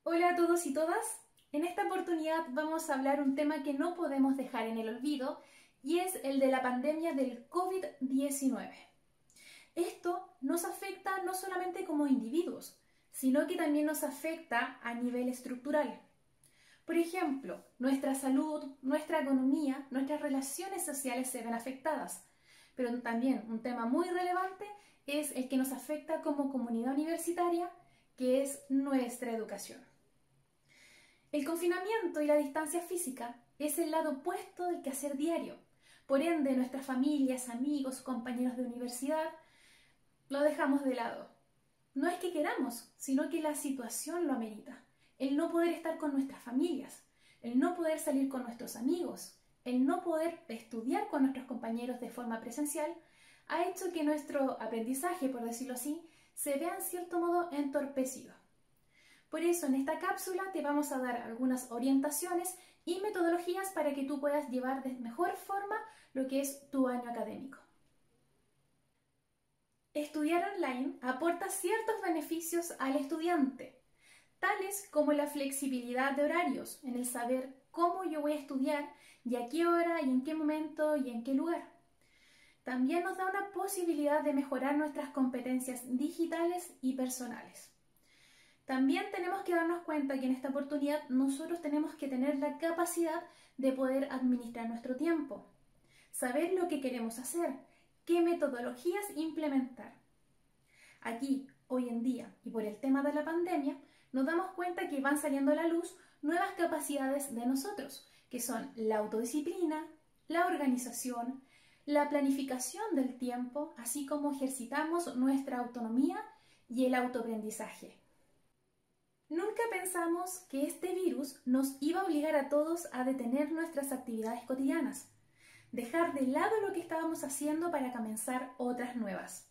Hola a todos y todas. En esta oportunidad vamos a hablar un tema que no podemos dejar en el olvido y es el de la pandemia del COVID-19. Esto nos afecta no solamente como individuos, sino que también nos afecta a nivel estructural. Por ejemplo, nuestra salud, nuestra economía, nuestras relaciones sociales se ven afectadas. Pero también un tema muy relevante es el que nos afecta como comunidad universitaria, que es nuestra educación. El confinamiento y la distancia física es el lado opuesto del quehacer diario. Por ende, nuestras familias, amigos, compañeros de universidad lo dejamos de lado. No es que queramos, sino que la situación lo amerita. El no poder estar con nuestras familias, el no poder salir con nuestros amigos, el no poder estudiar con nuestros compañeros de forma presencial, ha hecho que nuestro aprendizaje, por decirlo así, se vea en cierto modo entorpecido. Por eso en esta cápsula te vamos a dar algunas orientaciones y metodologías para que tú puedas llevar de mejor forma lo que es tu año académico. Estudiar online aporta ciertos beneficios al estudiante, tales como la flexibilidad de horarios, en el saber cómo yo voy a estudiar y a qué hora y en qué momento y en qué lugar. También nos da una posibilidad de mejorar nuestras competencias digitales y personales. También tenemos que darnos cuenta que en esta oportunidad nosotros tenemos que tener la capacidad de poder administrar nuestro tiempo, saber lo que queremos hacer, qué metodologías implementar. Aquí, hoy en día, y por el tema de la pandemia, nos damos cuenta que van saliendo a la luz nuevas capacidades de nosotros, que son la autodisciplina, la organización, la planificación del tiempo, así como ejercitamos nuestra autonomía y el autoaprendizaje. Nunca pensamos que este virus nos iba a obligar a todos a detener nuestras actividades cotidianas, dejar de lado lo que estábamos haciendo para comenzar otras nuevas.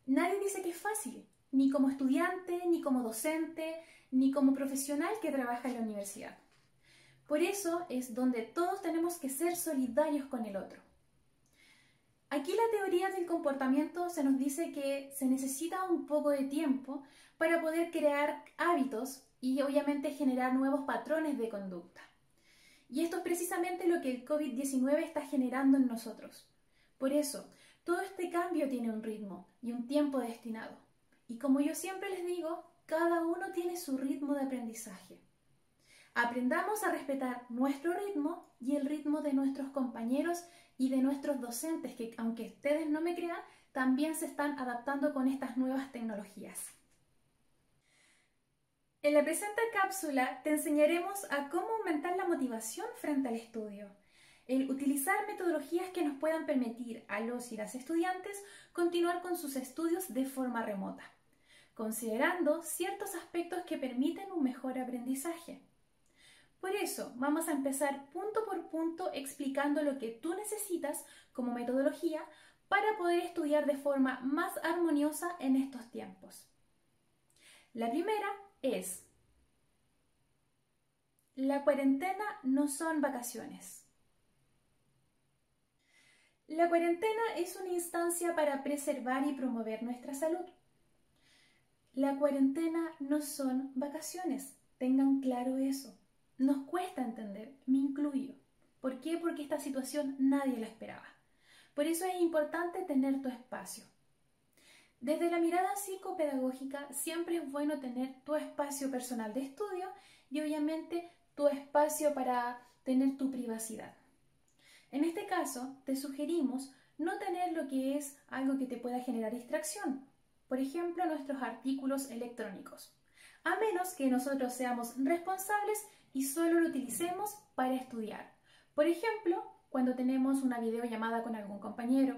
Nadie dice que es fácil, ni como estudiante, ni como docente, ni como profesional que trabaja en la universidad. Por eso es donde todos tenemos que ser solidarios con el otro. Aquí la teoría del comportamiento se nos dice que se necesita un poco de tiempo para poder crear hábitos y obviamente generar nuevos patrones de conducta. Y esto es precisamente lo que el COVID-19 está generando en nosotros. Por eso, todo este cambio tiene un ritmo y un tiempo destinado. Y como yo siempre les digo, cada uno tiene su ritmo de aprendizaje. Aprendamos a respetar nuestro ritmo y el ritmo de nuestros compañeros y de nuestros docentes, que aunque ustedes no me crean, también se están adaptando con estas nuevas tecnologías. En la presente cápsula te enseñaremos a cómo aumentar la motivación frente al estudio, el utilizar metodologías que nos puedan permitir a los y las estudiantes continuar con sus estudios de forma remota, considerando ciertos aspectos que permiten un mejor aprendizaje. Por eso, vamos a empezar punto por punto explicando lo que tú necesitas como metodología para poder estudiar de forma más armoniosa en estos tiempos. La primera es: la cuarentena no son vacaciones. La cuarentena es una instancia para preservar y promover nuestra salud. La cuarentena no son vacaciones, tengan claro eso. Nos cuesta entender, me incluyo. ¿Por qué? Porque esta situación nadie la esperaba. Por eso es importante tener tu espacio. Desde la mirada psicopedagógica, siempre es bueno tener tu espacio personal de estudio y obviamente tu espacio para tener tu privacidad. En este caso, te sugerimos no tener lo que es algo que te pueda generar distracción, por ejemplo, nuestros artículos electrónicos, a menos que nosotros seamos responsables y solo lo utilicemos para estudiar. Por ejemplo, cuando tenemos una videollamada con algún compañero,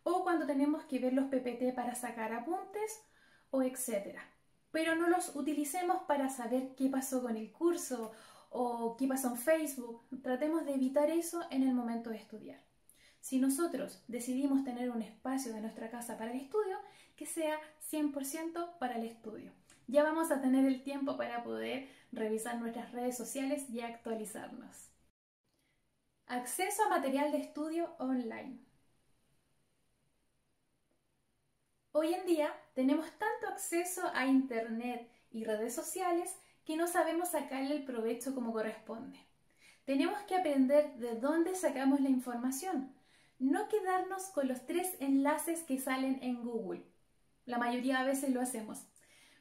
o cuando tenemos que ver los PPT para sacar apuntes, o etcétera. Pero no los utilicemos para saber qué pasó con el curso o qué pasó en Facebook. Tratemos de evitar eso en el momento de estudiar. Si nosotros decidimos tener un espacio de nuestra casa para el estudio, que sea 100% para el estudio. Ya vamos a tener el tiempo para poder revisar nuestras redes sociales y actualizarnos. Acceso a material de estudio online. Hoy en día tenemos tanto acceso a Internet y redes sociales que no sabemos sacarle el provecho como corresponde. Tenemos que aprender de dónde sacamos la información, no quedarnos con los 3 enlaces que salen en Google. La mayoría de veces lo hacemos.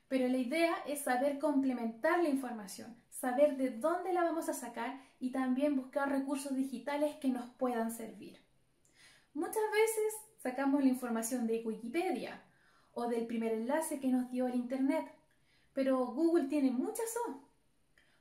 Pero la idea es saber complementar la información, saber de dónde la vamos a sacar y también buscar recursos digitales que nos puedan servir. Muchas veces sacamos la información de Wikipedia o del primer enlace que nos dio el Internet, pero Google tiene muchas O.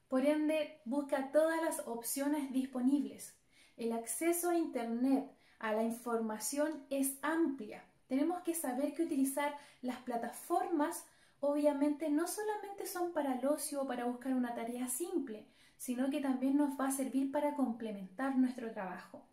Por ende, busca todas las opciones disponibles. El acceso a Internet, a la información es amplia. Tenemos que saber que utilizar las plataformas obviamente no solamente son para el ocio o para buscar una tarea simple, sino que también nos va a servir para complementar nuestro trabajo.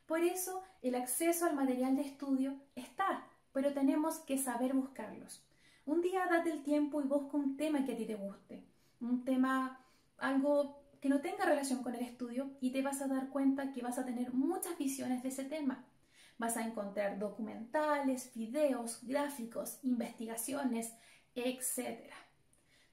Por eso el acceso al material de estudio está, pero tenemos que saber buscarlos. Un día date el tiempo y busca un tema que a ti te guste, un tema, algo que no tenga relación con el estudio y te vas a dar cuenta que vas a tener muchas visiones de ese tema. Vas a encontrar documentales, videos, gráficos, investigaciones, etc.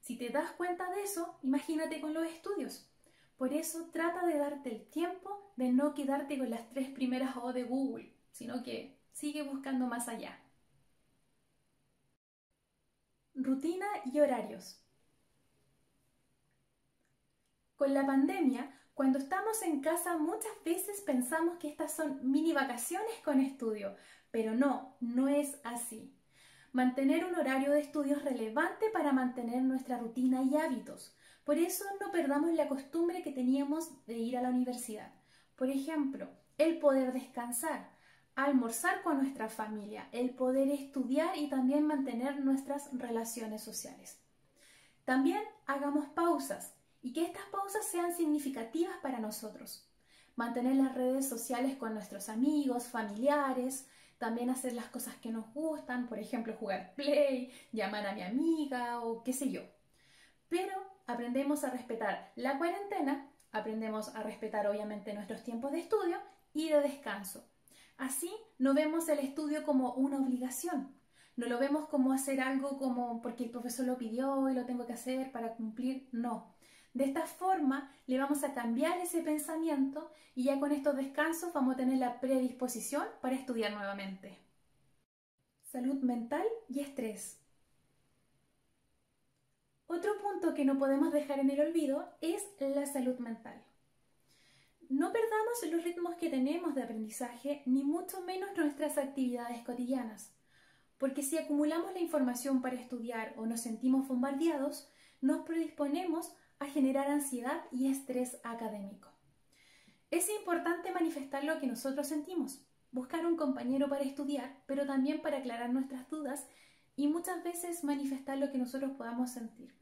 Si te das cuenta de eso, imagínate con los estudios. Por eso trata de darte el tiempo de no quedarte con las 3 primeras O de Google, sino que sigue buscando más allá. Rutina y horarios. Con la pandemia, cuando estamos en casa muchas veces pensamos que estas son mini vacaciones con estudio, pero no es así. Mantener un horario de estudio es relevante para mantener nuestra rutina y hábitos. Por eso no perdamos la costumbre que teníamos de ir a la universidad. Por ejemplo, el poder descansar, almorzar con nuestra familia, el poder estudiar y también mantener nuestras relaciones sociales. También hagamos pausas y que estas pausas sean significativas para nosotros. Mantener las redes sociales con nuestros amigos, familiares, también hacer las cosas que nos gustan, por ejemplo, jugar Play, llamar a mi amiga o qué sé yo. Pero aprendemos a respetar la cuarentena, aprendemos a respetar obviamente nuestros tiempos de estudio y de descanso. Así no vemos el estudio como una obligación, no lo vemos como hacer algo como porque el profesor lo pidió y lo tengo que hacer para cumplir, no. De esta forma le vamos a cambiar ese pensamiento y ya con estos descansos vamos a tener la predisposición para estudiar nuevamente. Salud mental y estrés. Otro punto que no podemos dejar en el olvido es la salud mental. No perdamos los ritmos que tenemos de aprendizaje, ni mucho menos nuestras actividades cotidianas, porque si acumulamos la información para estudiar o nos sentimos bombardeados, nos predisponemos a generar ansiedad y estrés académico. Es importante manifestar lo que nosotros sentimos, buscar un compañero para estudiar, pero también para aclarar nuestras dudas y muchas veces manifestar lo que nosotros podamos sentir.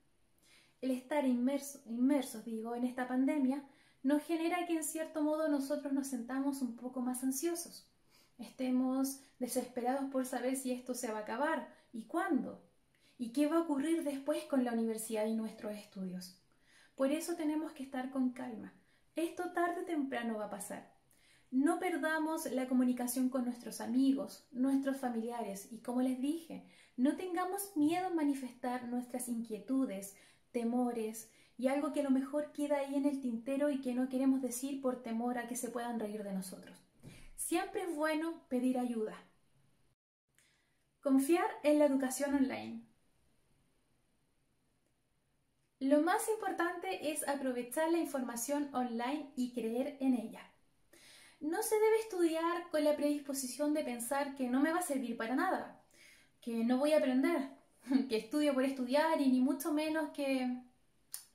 El estar inmersos en esta pandemia nos genera que en cierto modo nosotros nos sentamos un poco más ansiosos. Estemos desesperados por saber si esto se va a acabar y cuándo y qué va a ocurrir después con la universidad y nuestros estudios. Por eso tenemos que estar con calma. Esto tarde o temprano va a pasar. No perdamos la comunicación con nuestros amigos, nuestros familiares y como les dije, no tengamos miedo a manifestar nuestras inquietudes, temores y algo que a lo mejor queda ahí en el tintero y que no queremos decir por temor a que se puedan reír de nosotros. Siempre es bueno pedir ayuda. Confiar en la educación online. Lo más importante es aprovechar la información online y creer en ella. No se debe estudiar con la predisposición de pensar que no me va a servir para nada, que no voy a aprender, que estudio por estudiar y ni mucho menos que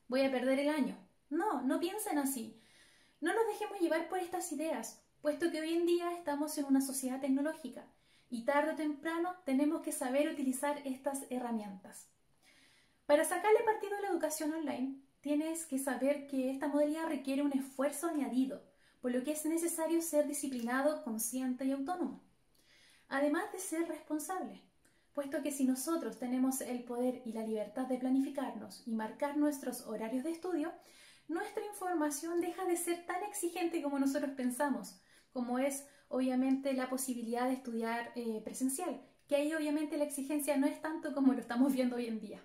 voy a perder el año. No piensen así. No nos dejemos llevar por estas ideas, puesto que hoy en día estamos en una sociedad tecnológica y tarde o temprano tenemos que saber utilizar estas herramientas. Para sacarle partido a la educación online, tienes que saber que esta modalidad requiere un esfuerzo añadido, por lo que es necesario ser disciplinado, consciente y autónomo. Además de ser responsable, puesto que si nosotros tenemos el poder y la libertad de planificarnos y marcar nuestros horarios de estudio, nuestra información deja de ser tan exigente como nosotros pensamos, como es obviamente la posibilidad de estudiar presencial, que ahí obviamente la exigencia no es tanto como lo estamos viendo hoy en día.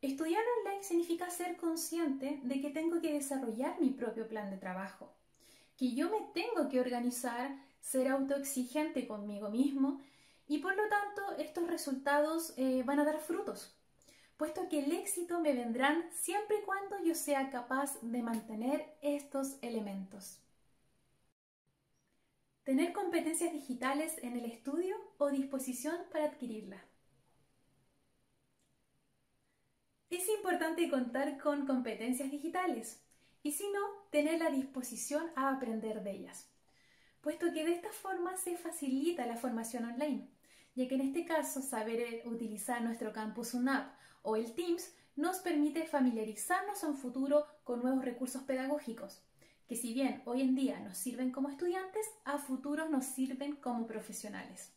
Estudiar online significa ser consciente de que tengo que desarrollar mi propio plan de trabajo, que yo me tengo que organizar, ser autoexigente conmigo mismo y por lo tanto estos resultados van a dar frutos, puesto que el éxito me vendrán siempre y cuando yo sea capaz de mantener estos elementos. Tener competencias digitales en el estudio o disposición para adquirirlas. Es importante contar con competencias digitales y si no, tener la disposición a aprender de ellas, puesto que de esta forma se facilita la formación online, ya que en este caso saber utilizar nuestro Campus UNAP o el Teams nos permite familiarizarnos en futuro con nuevos recursos pedagógicos, que si bien hoy en día nos sirven como estudiantes, a futuro nos sirven como profesionales.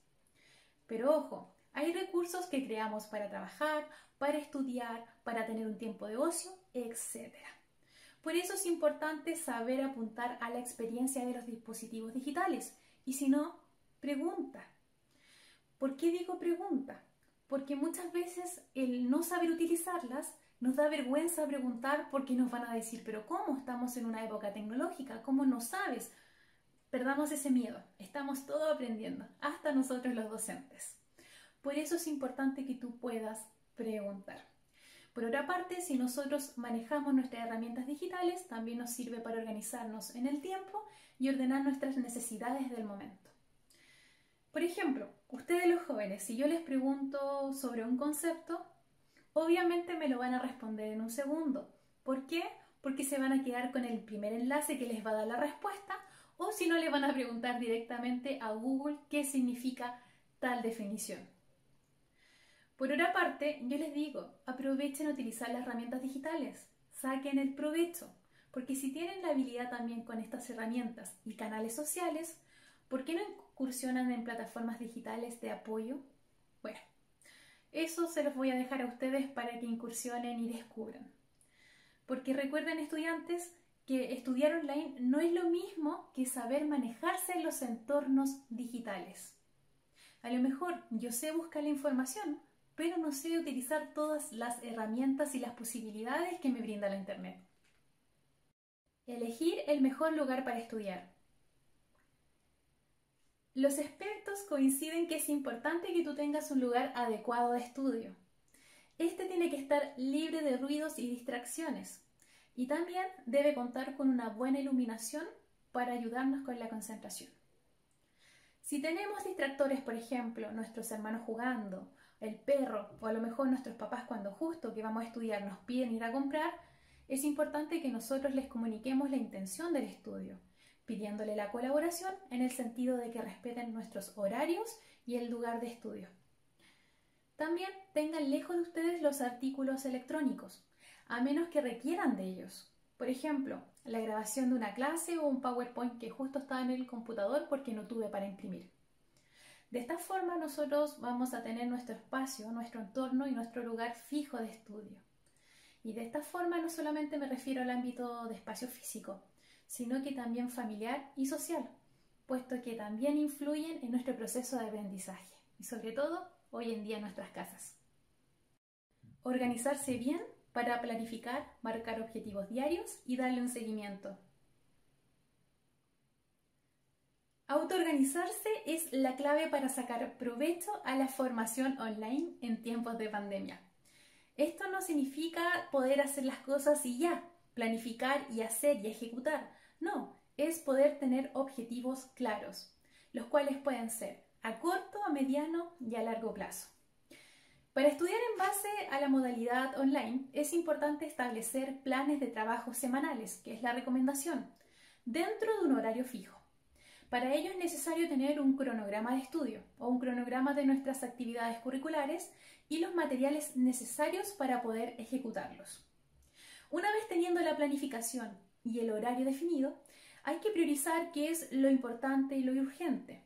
Pero ojo, hay recursos que creamos para trabajar, para estudiar, para tener un tiempo de ocio, etc. Por eso es importante saber apuntar a la experiencia de los dispositivos digitales. Y si no, pregunta. ¿Por qué digo pregunta? Porque muchas veces el no saber utilizarlas nos da vergüenza preguntar porque nos van a decir, pero ¿cómo? Estamos en una época tecnológica, ¿cómo no sabes? Perdamos ese miedo, estamos todos aprendiendo, hasta nosotros los docentes. Por eso es importante que tú puedas preguntar. Por otra parte, si nosotros manejamos nuestras herramientas digitales, también nos sirve para organizarnos en el tiempo y ordenar nuestras necesidades del momento. Por ejemplo, ustedes los jóvenes, si yo les pregunto sobre un concepto, obviamente me lo van a responder en un segundo. ¿Por qué? Porque se van a quedar con el primer enlace que les va a dar la respuesta, o si no, le van a preguntar directamente a Google qué significa tal definición. Por otra parte, yo les digo, aprovechen a utilizar las herramientas digitales, saquen el provecho, porque si tienen la habilidad también con estas herramientas y canales sociales, ¿por qué no incursionan en plataformas digitales de apoyo? Bueno, eso se los voy a dejar a ustedes para que incursionen y descubran. Porque recuerden, estudiantes, que estudiar online no es lo mismo que saber manejarse en los entornos digitales. A lo mejor yo sé buscar la información, pero no sé utilizar todas las herramientas y las posibilidades que me brinda la Internet. Elegir el mejor lugar para estudiar. Los expertos coinciden que es importante que tú tengas un lugar adecuado de estudio. Este tiene que estar libre de ruidos y distracciones y también debe contar con una buena iluminación para ayudarnos con la concentración. Si tenemos distractores, por ejemplo, nuestros hermanos jugando, el perro o a lo mejor nuestros papás cuando justo que vamos a estudiar nos piden ir a comprar, es importante que nosotros les comuniquemos la intención del estudio, pidiéndole la colaboración en el sentido de que respeten nuestros horarios y el lugar de estudio. También tengan lejos de ustedes los artículos electrónicos, a menos que requieran de ellos. Por ejemplo, la grabación de una clase o un PowerPoint que justo estaba en el computador porque no tuve para imprimir. De esta forma nosotros vamos a tener nuestro espacio, nuestro entorno y nuestro lugar fijo de estudio. Y de esta forma no solamente me refiero al ámbito de espacio físico, sino que también familiar y social, puesto que también influyen en nuestro proceso de aprendizaje y sobre todo hoy en día en nuestras casas. Organizarse bien para planificar, marcar objetivos diarios y darle un seguimiento. Autoorganizarse es la clave para sacar provecho a la formación online en tiempos de pandemia. Esto no significa poder hacer las cosas y ya, planificar y hacer y ejecutar. No, es poder tener objetivos claros, los cuales pueden ser a corto, a mediano y a largo plazo. Para estudiar en base a la modalidad online es importante establecer planes de trabajo semanales, que es la recomendación, dentro de un horario fijo. Para ello es necesario tener un cronograma de estudio o un cronograma de nuestras actividades curriculares y los materiales necesarios para poder ejecutarlos. Una vez teniendo la planificación y el horario definido, hay que priorizar qué es lo importante y lo urgente.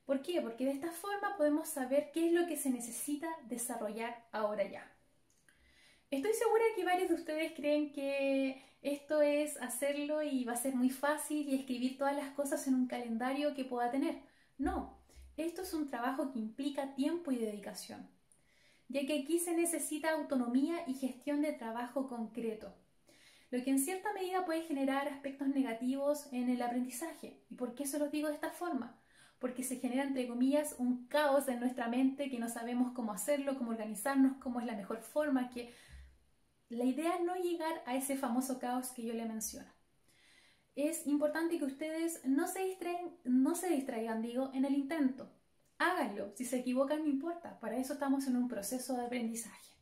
¿Por qué? Porque de esta forma podemos saber qué es lo que se necesita desarrollar ahora ya. Estoy segura que varios de ustedes creen que esto es hacerlo y va a ser muy fácil y escribir todas las cosas en un calendario que pueda tener. No, esto es un trabajo que implica tiempo y dedicación. ya que aquí se necesita autonomía y gestión de trabajo concreto, lo que en cierta medida puede generar aspectos negativos en el aprendizaje. ¿Y por qué se los digo de esta forma? Porque se genera, entre comillas, un caos en nuestra mente, que no sabemos cómo hacerlo, cómo organizarnos, cómo es la mejor forma, que la idea es no llegar a ese famoso caos que yo le menciono. Es importante que ustedes no se distraigan, en el intento. Háganlo, si se equivocan no importa, para eso estamos en un proceso de aprendizaje.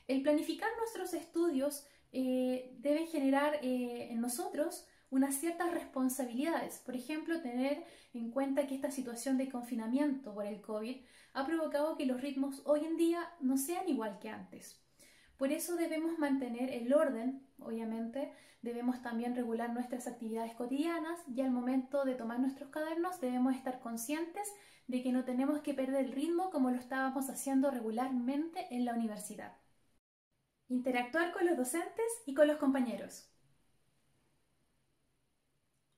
El planificar nuestros estudios debe generar en nosotros unas ciertas responsabilidades. Por ejemplo, tener en cuenta que esta situación de confinamiento por el COVID ha provocado que los ritmos hoy en día no sean igual que antes. Por eso debemos mantener el orden, obviamente, debemos también regular nuestras actividades cotidianas y al momento de tomar nuestros cuadernos debemos estar conscientes de que no tenemos que perder el ritmo como lo estábamos haciendo regularmente en la universidad. Interactuar con los docentes y con los compañeros.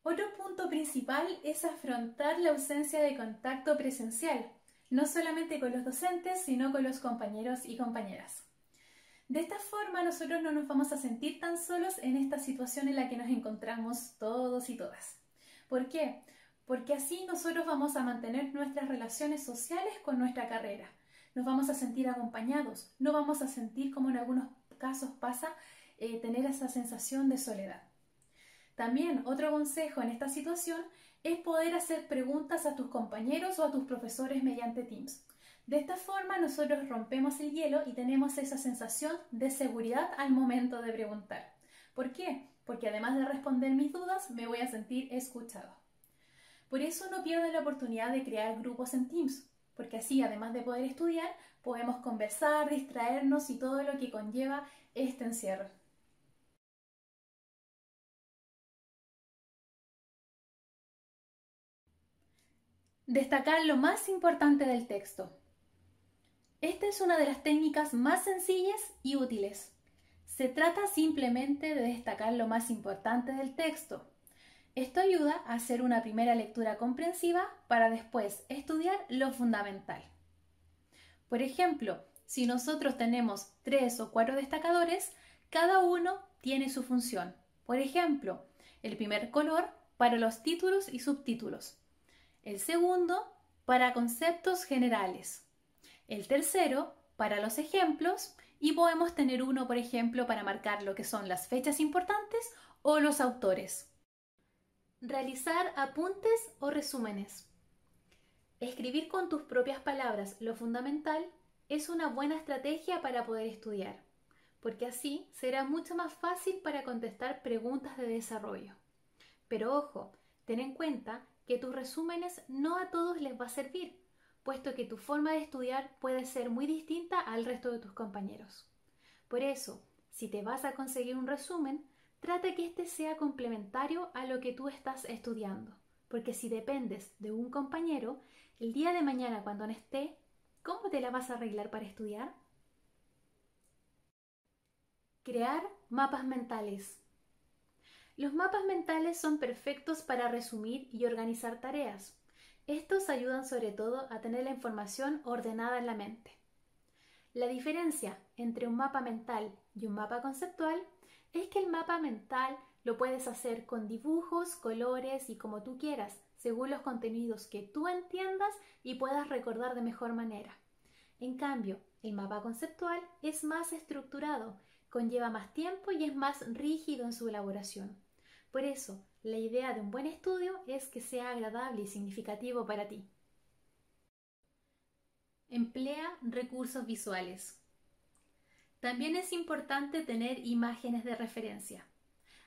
Otro punto principal es afrontar la ausencia de contacto presencial, no solamente con los docentes, sino con los compañeros y compañeras. De esta forma nosotros no nos vamos a sentir tan solos en esta situación en la que nos encontramos todos y todas. ¿Por qué? Porque así nosotros vamos a mantener nuestras relaciones sociales con nuestra carrera. Nos vamos a sentir acompañados, no vamos a sentir, como en algunos casos pasa, tener esa sensación de soledad. También otro consejo en esta situación es poder hacer preguntas a tus compañeros o a tus profesores mediante Teams. De esta forma nosotros rompemos el hielo y tenemos esa sensación de seguridad al momento de preguntar. ¿Por qué? Porque además de responder mis dudas, me voy a sentir escuchado. Por eso no pierdan la oportunidad de crear grupos en Teams, porque así, además de poder estudiar, podemos conversar, distraernos y todo lo que conlleva este encierro. Destacar lo más importante del texto. Esta es una de las técnicas más sencillas y útiles. Se trata simplemente de destacar lo más importante del texto. Esto ayuda a hacer una primera lectura comprensiva para después estudiar lo fundamental. Por ejemplo, si nosotros tenemos 3 o 4 destacadores, cada uno tiene su función. Por ejemplo, el primer color para los títulos y subtítulos. El segundo para conceptos generales. El tercero para los ejemplos y podemos tener uno, por ejemplo, para marcar lo que son las fechas importantes o los autores. Realizar apuntes o resúmenes. Escribir con tus propias palabras lo fundamental es una buena estrategia para poder estudiar, porque así será mucho más fácil para contestar preguntas de desarrollo. Pero ojo, ten en cuenta que tus resúmenes no a todos les va a servir, puesto que tu forma de estudiar puede ser muy distinta al resto de tus compañeros. Por eso, si te vas a conseguir un resumen, trata que este sea complementario a lo que tú estás estudiando, porque si dependes de un compañero, el día de mañana cuando no esté, ¿cómo te la vas a arreglar para estudiar? Crear mapas mentales. Los mapas mentales son perfectos para resumir y organizar tareas. Estos ayudan sobre todo a tener la información ordenada en la mente. La diferencia entre un mapa mental y un mapa conceptual es que el mapa mental lo puedes hacer con dibujos, colores y como tú quieras, según los contenidos que tú entiendas y puedas recordar de mejor manera. En cambio, el mapa conceptual es más estructurado, conlleva más tiempo y es más rígido en su elaboración. Por eso, la idea de un buen estudio es que sea agradable y significativo para ti. Emplea recursos visuales. También es importante tener imágenes de referencia.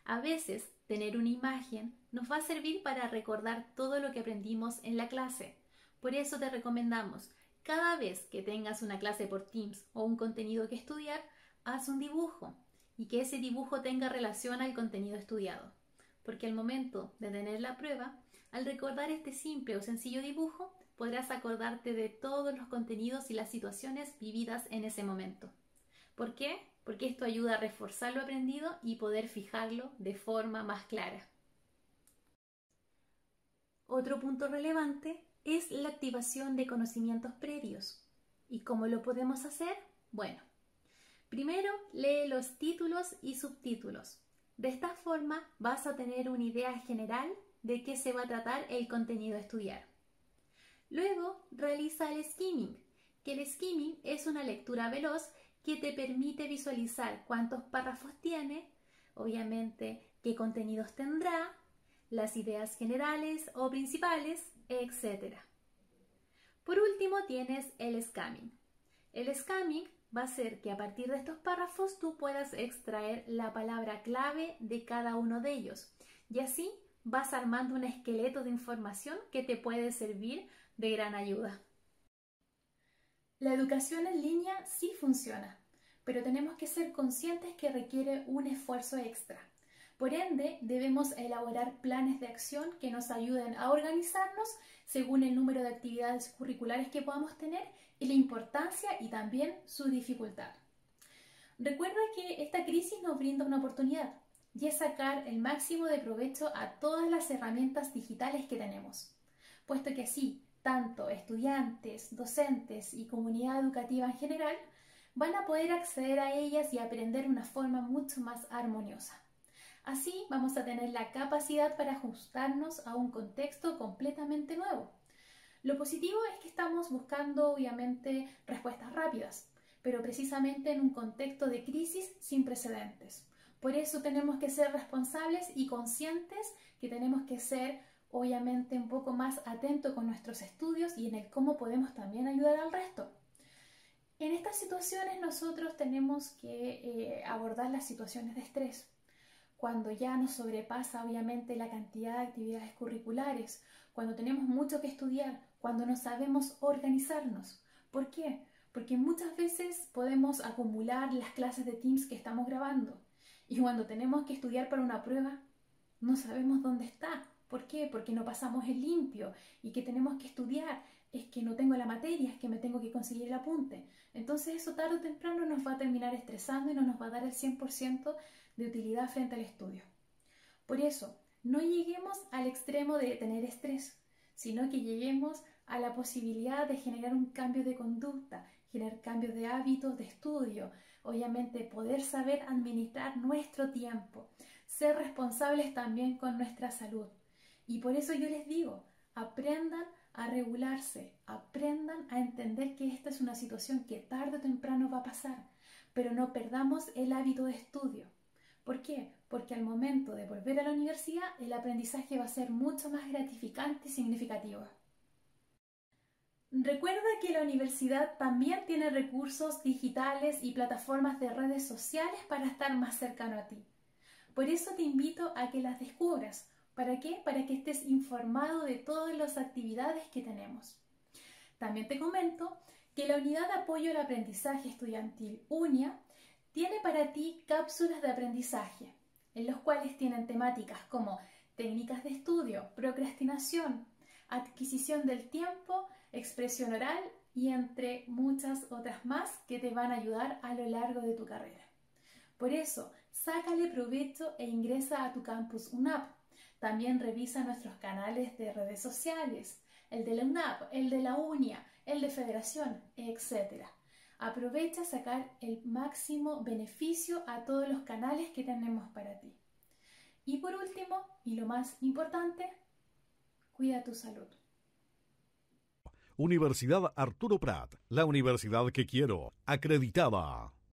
A veces, tener una imagen nos va a servir para recordar todo lo que aprendimos en la clase. Por eso te recomendamos, cada vez que tengas una clase por Teams o un contenido que estudiar, haz un dibujo y que ese dibujo tenga relación al contenido estudiado. Porque al momento de tener la prueba, al recordar este simple o sencillo dibujo, podrás acordarte de todos los contenidos y las situaciones vividas en ese momento. ¿Por qué? Porque esto ayuda a reforzar lo aprendido y poder fijarlo de forma más clara. Otro punto relevante es la activación de conocimientos previos. ¿Y cómo lo podemos hacer? Bueno, primero lee los títulos y subtítulos. De esta forma vas a tener una idea general de qué se va a tratar el contenido a estudiar. Luego realiza el skimming, que el skimming es una lectura veloz que te permite visualizar cuántos párrafos tiene, obviamente qué contenidos tendrá, las ideas generales o principales, etc. Por último tienes el scamming. El scamming va a ser que a partir de estos párrafos tú puedas extraer la palabra clave de cada uno de ellos y así vas armando un esqueleto de información que te puede servir de gran ayuda. La educación en línea sí funciona, pero tenemos que ser conscientes que requiere un esfuerzo extra. Por ende, debemos elaborar planes de acción que nos ayuden a organizarnos según el número de actividades curriculares que podamos tener y la importancia y también su dificultad. Recuerda que esta crisis nos brinda una oportunidad y es sacar el máximo de provecho a todas las herramientas digitales que tenemos, puesto que así tanto estudiantes, docentes y comunidad educativa en general van a poder acceder a ellas y aprender de una forma mucho más armoniosa. Así vamos a tener la capacidad para ajustarnos a un contexto completamente nuevo. Lo positivo es que estamos buscando, obviamente, respuestas rápidas, pero precisamente en un contexto de crisis sin precedentes. Por eso tenemos que ser responsables y conscientes que tenemos que ser, obviamente, un poco más atentos con nuestros estudios y en el cómo podemos también ayudar al resto. En estas situaciones nosotros tenemos que abordar las situaciones de estrés. Cuando ya nos sobrepasa obviamente la cantidad de actividades curriculares, cuando tenemos mucho que estudiar, cuando no sabemos organizarnos. ¿Por qué? Porque muchas veces podemos acumular las clases de Teams que estamos grabando y cuando tenemos que estudiar para una prueba, no sabemos dónde está. ¿Por qué? Porque no pasamos el limpio y que tenemos que estudiar. Es que no tengo la materia, es que me tengo que conseguir el apunte. Entonces eso tarde o temprano nos va a terminar estresando y no nos va a dar el 100% de utilidad frente al estudio. Por eso, no lleguemos al extremo de tener estrés, sino que lleguemos a la posibilidad de generar un cambio de conducta, generar cambios de hábitos de estudio, obviamente poder saber administrar nuestro tiempo, ser responsables también con nuestra salud. Y por eso yo les digo, aprendan a regularse, aprendan a entender que esta es una situación que tarde o temprano va a pasar, pero no perdamos el hábito de estudio. ¿Por qué? Porque al momento de volver a la universidad el aprendizaje va a ser mucho más gratificante y significativo. Recuerda que la universidad también tiene recursos digitales y plataformas de redes sociales para estar más cercano a ti. Por eso te invito a que las descubras. ¿Para qué? Para que estés informado de todas las actividades que tenemos. También te comento que la Unidad de Apoyo al Aprendizaje Estudiantil UNIA tiene para ti cápsulas de aprendizaje, en los cuales tienen temáticas como técnicas de estudio, procrastinación, adquisición del tiempo, expresión oral y entre muchas otras más que te van a ayudar a lo largo de tu carrera. Por eso, sácale provecho e ingresa a tu campus UNAP. También revisa nuestros canales de redes sociales, el de la UNAP, el de la UNIA, el de Federación, etc. Aprovecha sacar el máximo beneficio a todos los canales que tenemos para ti. Y por último, y lo más importante, cuida tu salud. Universidad Arturo Prat, la universidad que quiero, acreditada.